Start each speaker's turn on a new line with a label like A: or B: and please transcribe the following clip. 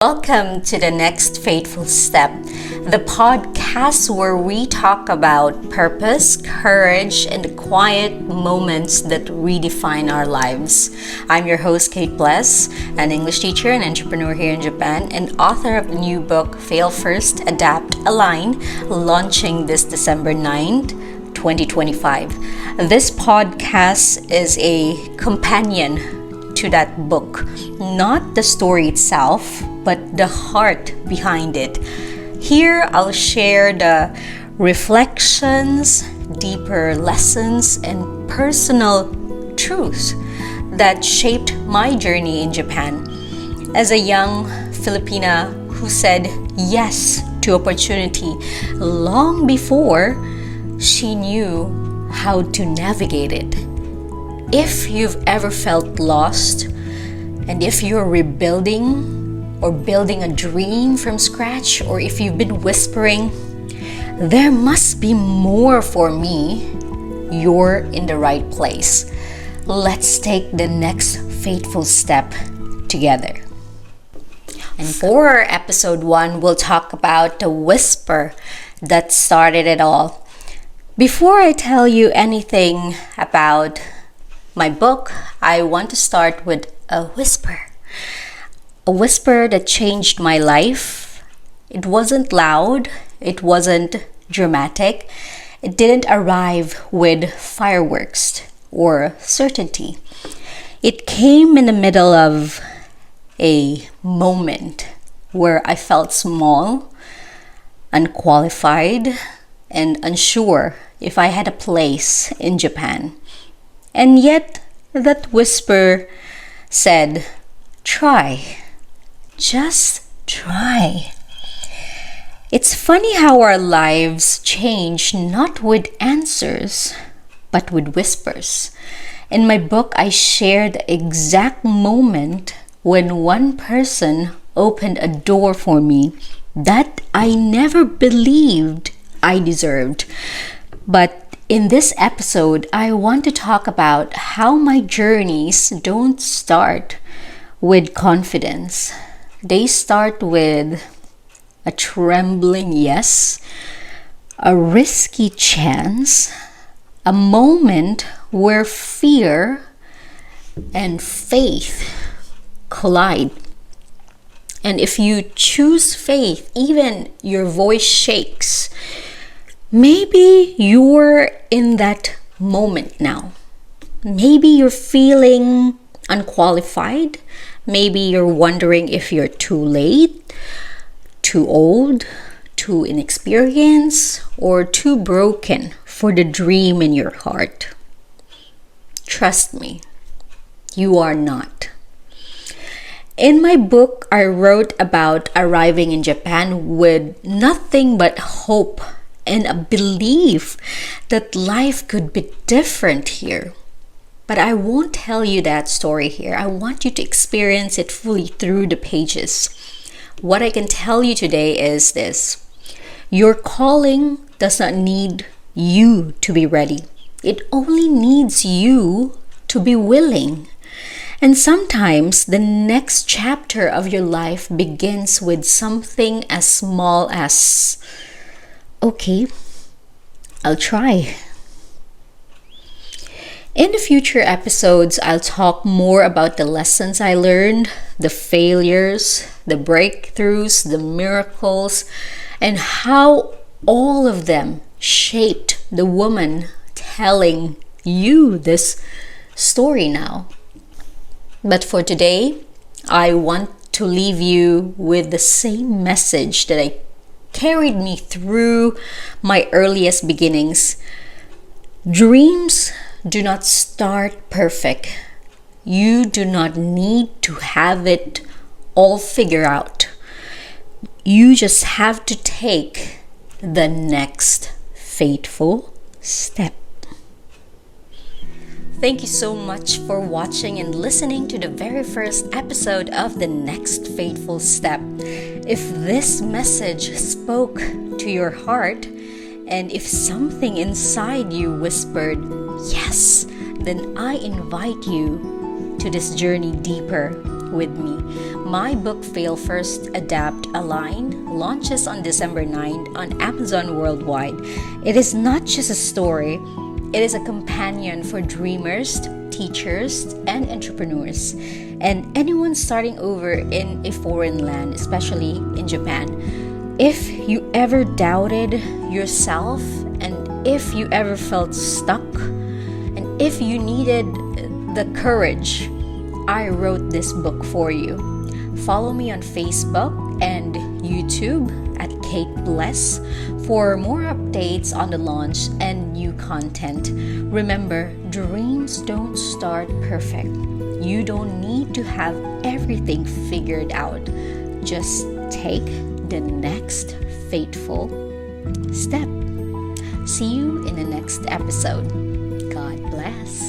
A: Welcome to the Next Fateful Step, the podcast where we talk about purpose, courage, and the quiet moments that redefine our lives. I'm your host, Kate Bless, an English teacher and entrepreneur here in Japan, and author of the new book, Fail First, Adapt, Align, launching this December 9th, 2025. This podcast is a companion to that book, not the story itself, but the heart behind it. Here, I'll share the reflections, deeper lessons, and personal truths that shaped my journey in Japan. As a young Filipina who said yes to opportunity long before she knew how to navigate it. If you've ever felt lost, and if you're rebuilding or building a dream from scratch, or if you've been whispering, there must be more for me, you're in the right place. Let's take the next fateful step together. And for episode 1, we'll talk about the whisper that started it all. Before I tell you anything about my book, I want to start with a whisper. A whisper that changed my life. It wasn't loud, it wasn't dramatic, it didn't arrive with fireworks or certainty. It came in the middle of a moment where I felt small, unqualified, and unsure if I had a place in Japan. And yet, that whisper said, try. Just try. It's funny how our lives change not with answers, but with whispers. In my book, I share the exact moment when one person opened a door for me that I never believed I deserved. But in this episode, I want to talk about how my journeys don't start with confidence. They start with a trembling yes, a risky chance, a moment where fear and faith collide. And if you choose faith, even your voice shakes. Maybe you're in that moment now. Maybe you're feeling unqualified. Maybe you're wondering if you're too late, too old, too inexperienced, or too broken for the dream in your heart. Trust me, you are not. In my book, I wrote about arriving in Japan with nothing but hope and a belief that life could be different here. But I won't tell you that story here. I want you to experience it fully through the pages. What I can tell you today is this. Your calling does not need you to be ready. It only needs you to be willing. And sometimes the next chapter of your life begins with something as small as, okay, I'll try. In the future episodes, I'll talk more about the lessons I learned, the failures, the breakthroughs, the miracles, and how all of them shaped the woman telling you this story now. But for today, I want to leave you with the same message that I carried me through my earliest beginnings. Dreams do not start perfect. You do not need to have it all figured out. You just have to take the next fateful step. Thank you so much for watching and listening to the very first episode of The Next Fateful Step. If this message spoke to your heart, and if something inside you whispered, yes, then I invite you to this journey deeper with me. My book Fail First, Adapt, Align launches on December 9th on Amazon worldwide. It is not just a story, it is a companion for dreamers, teachers, and entrepreneurs, and anyone starting over in a foreign land, especially in Japan. If you ever doubted yourself, and if you ever felt stuck, and if you needed the courage, I wrote this book for you. Follow me on Facebook and YouTube at Kate Bless for more updates on the launch and new content. Remember, dreams don't start perfect. You don't need to have everything figured out. Just take the next fateful step. See you in the next episode. God bless.